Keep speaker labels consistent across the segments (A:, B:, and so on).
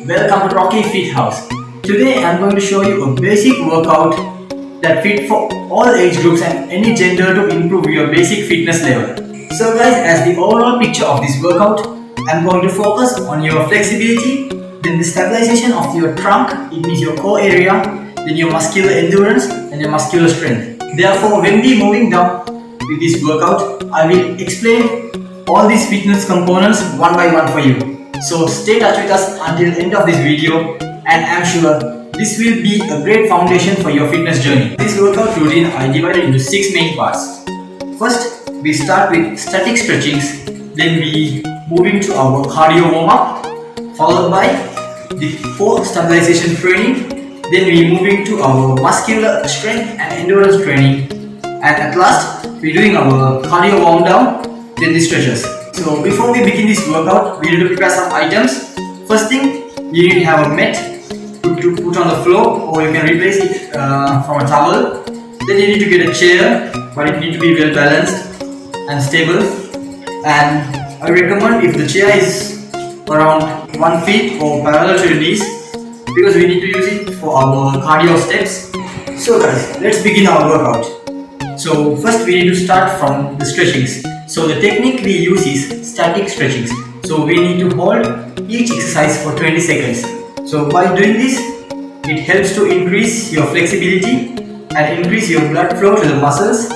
A: welcome to Rocky Fit House. Today I'm going to show you a basic workout that fit for all age groups and any gender to improve your basic fitness level. So guys, as the overall picture of this workout, I'm going to focus on your flexibility, then the stabilization of your trunk, it means your core area, then your muscular endurance and your muscular strength. Therefore, when we moving down with this workout, I will explain all these fitness components one by one for you. So stay touch with us until the end of this video, and I'm sure this will be a great foundation for your fitness journey. This workout routine I divided into 6 main parts. First, we start with static stretchings, then we move into our cardio warm-up, followed by the core stabilization training, then we move into our muscular strength and endurance training, and at last we're doing our cardio warm down, then the stretches. So before we begin this workout, we need to prepare some items. First thing, you need to have a mat to put on the floor, or you can replace it from a towel. Then you need to get a chair, but it needs to be well balanced and stable. And I recommend if the chair is around 1 feet or parallel to your knees, because we need to use it for our cardio steps. So guys, let's begin our workout. So first we need to start from the stretchings. So the technique we use is static stretchings. So we need to hold each exercise for 20 seconds. So by doing this, it helps to increase your flexibility and increase your blood flow to the muscles,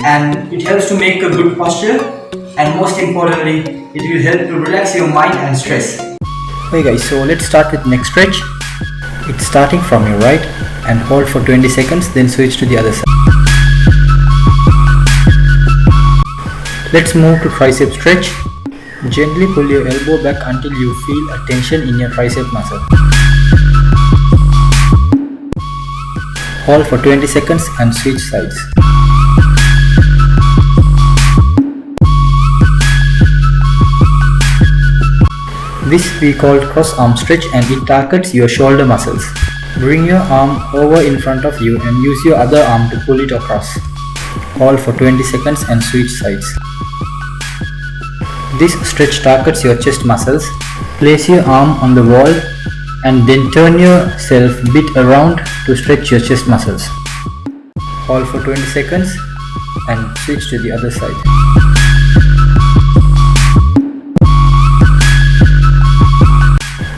A: and it helps to make a good posture, and most importantly, it will help to relax your mind and stress. Okay guys, so let's start with next stretch. It's starting from your right and hold for 20 seconds, then switch to the other side. Let's move to tricep stretch. Gently pull your elbow back until you feel a tension in your tricep muscle. Hold for 20 seconds and switch sides. This we call cross arm stretch, and it targets your shoulder muscles. Bring your arm over in front of you and use your other arm to pull it across. Hold for 20 seconds and switch sides. This stretch targets your chest muscles. Place your arm on the wall and then turn yourself a bit around to stretch your chest muscles. Hold for 20 seconds and switch to the other side.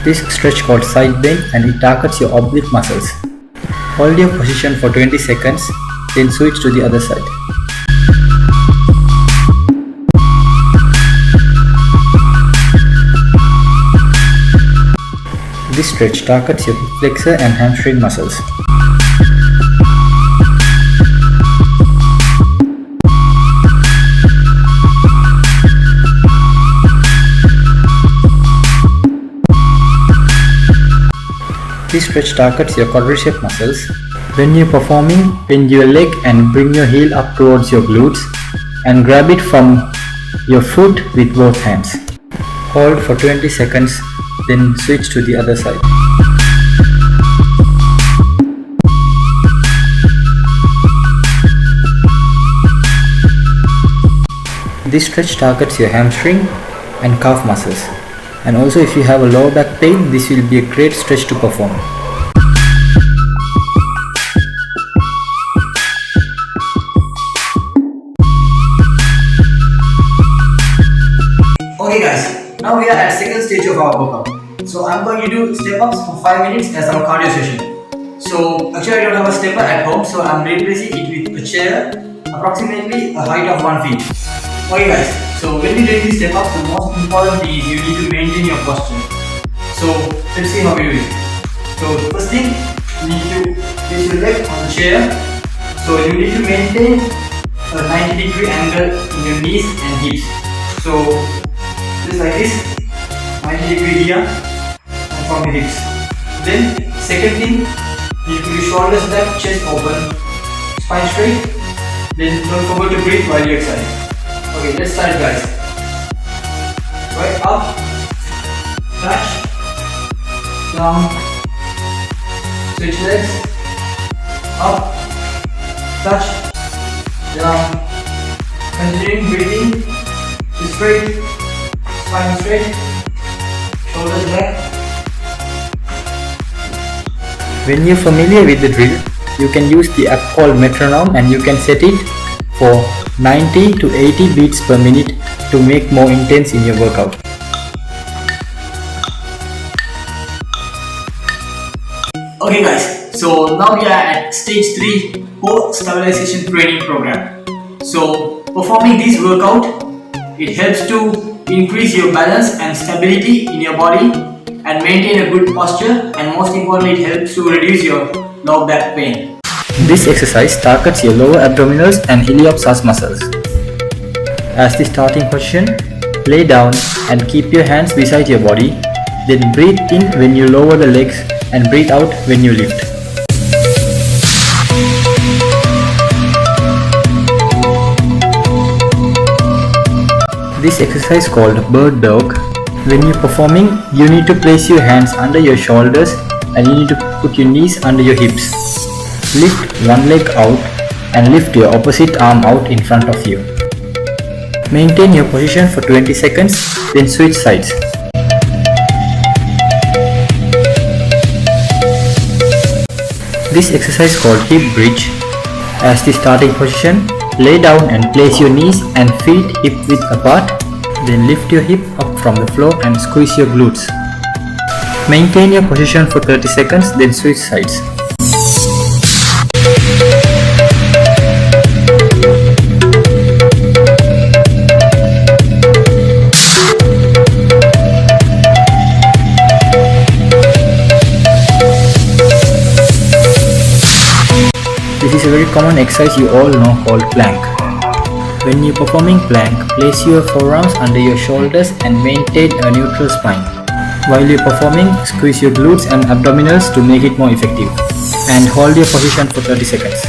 A: This stretch called side bend, and it targets your oblique muscles. Hold your position for 20 seconds, then switch to the other side. This stretch targets your hip flexor and hamstring muscles. This stretch targets your quadricep muscles. When you're performing, bend your leg and bring your heel up towards your glutes and grab it from your foot with both hands. Hold for 20 seconds, then switch to the other side. This stretch targets your hamstring and calf muscles. And also, if you have a lower back pain, this will be a great stretch to perform. Okay guys, now we are at second stage of our workout. So I'm going to do step ups for 5 minutes as our cardio session. So actually I don't have a stepper at home, so I'm replacing it with a chair approximately a height of 1 feet. Okay guys, so when we do these step ups, the most important thing is you need to maintain your posture. So let's see how we do it. So first thing, you need to place your leg on the chair. So you need to maintain a 90-degree angle in your knees and hips. So just like this, 90-degree here and from the hips. Then second thing, you need to put your shoulders back, chest open, spine straight. Then don't forget to breathe while you exercise. Okay, let's start guys. Right, up, touch, down, switch legs, up, touch, down, continuing breathing, straight, spine straight, shoulders back, When you're familiar with the drill, you can use the app called Metronome and you can set it for 90 to 80 beats per minute to make more intense in your workout. Okay guys, so now we are at stage 3 core stabilization training program. So performing this workout, it helps to increase your balance and stability in your body and maintain a good posture, and most importantly it helps to reduce your low back pain. This exercise targets your lower abdominals and iliopsoas muscles. As the starting position, lay down and keep your hands beside your body, then breathe in when you lower the legs and breathe out when you lift. This exercise called bird dog. When you're performing, you need to place your hands under your shoulders and you need to put your knees under your hips. Lift one leg out and lift your opposite arm out in front of you. Maintain your position for 20 seconds, then switch sides. This exercise called hip bridge. As the starting position, lay down and place your knees and feet hip width apart. Then lift your hip up from the floor and squeeze your glutes. Maintain your position for 30 seconds, then switch sides. This is a very common exercise you all know called plank. When you're performing plank, place your forearms under your shoulders and maintain a neutral spine. While you're performing, squeeze your glutes and abdominals to make it more effective. And hold your position for 30 seconds.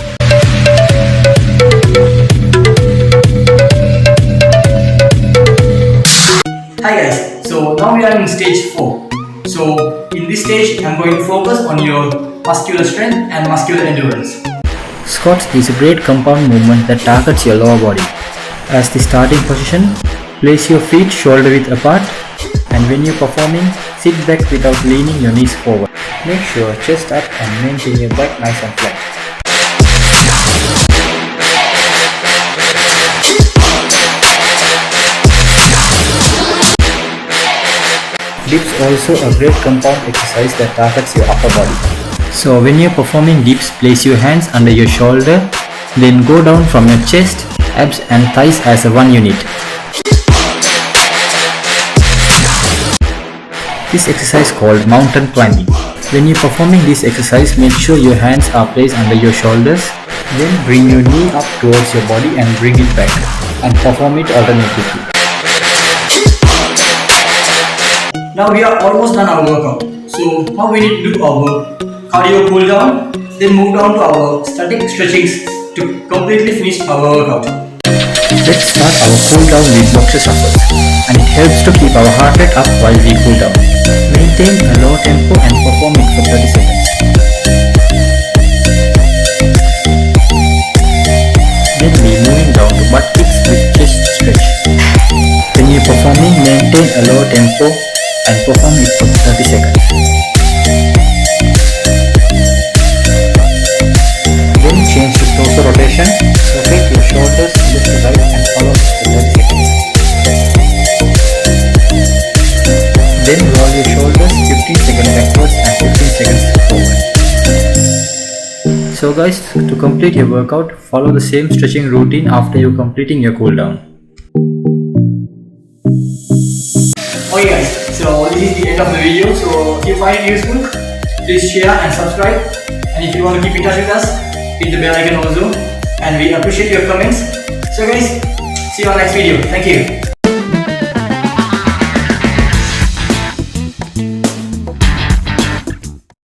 A: Hi guys, so now we are in stage 4. So in this stage, I'm going to focus on your muscular strength and muscular endurance. Squats is a great compound movement that targets your lower body. As the starting position, place your feet shoulder width apart, and when you're performing, sit back without leaning your knees forward. Make sure chest up and maintain your back nice and flat. Dips also a great compound exercise that targets your upper body. So when you're performing dips, place your hands under your shoulder, then go down from your chest, abs and thighs as a one unit. This exercise called mountain climbing. When you're performing this exercise, make sure your hands are placed under your shoulders, then bring your knee up towards your body and bring it back, and perform it alternatively. Now we are almost done our workout. So now we need to do our cardio cool down, then move down to our static stretchings to completely finish our workout. Let's start our cool down with boxer shuffles, and it helps to keep our heart rate up while we cool down. Maintain a low tempo and perform it for 30 seconds. Then be moving down to butt kicks with chest stretch. When you're performing, maintain a low tempo and perform it for 30 seconds. Then change to torso rotation. Rotate your shoulders left to right and follow for 30 seconds. Then roll your shoulders 15 seconds backwards and 15 seconds forward. So guys, to complete your workout, follow the same stretching routine after you completing your cool down. Okay guys, so this is the end of the video. So if you find it useful, please share and subscribe. And if you want to keep in touch with us, hit the bell icon also. And we appreciate your comments. So guys, see you on next video. Thank you.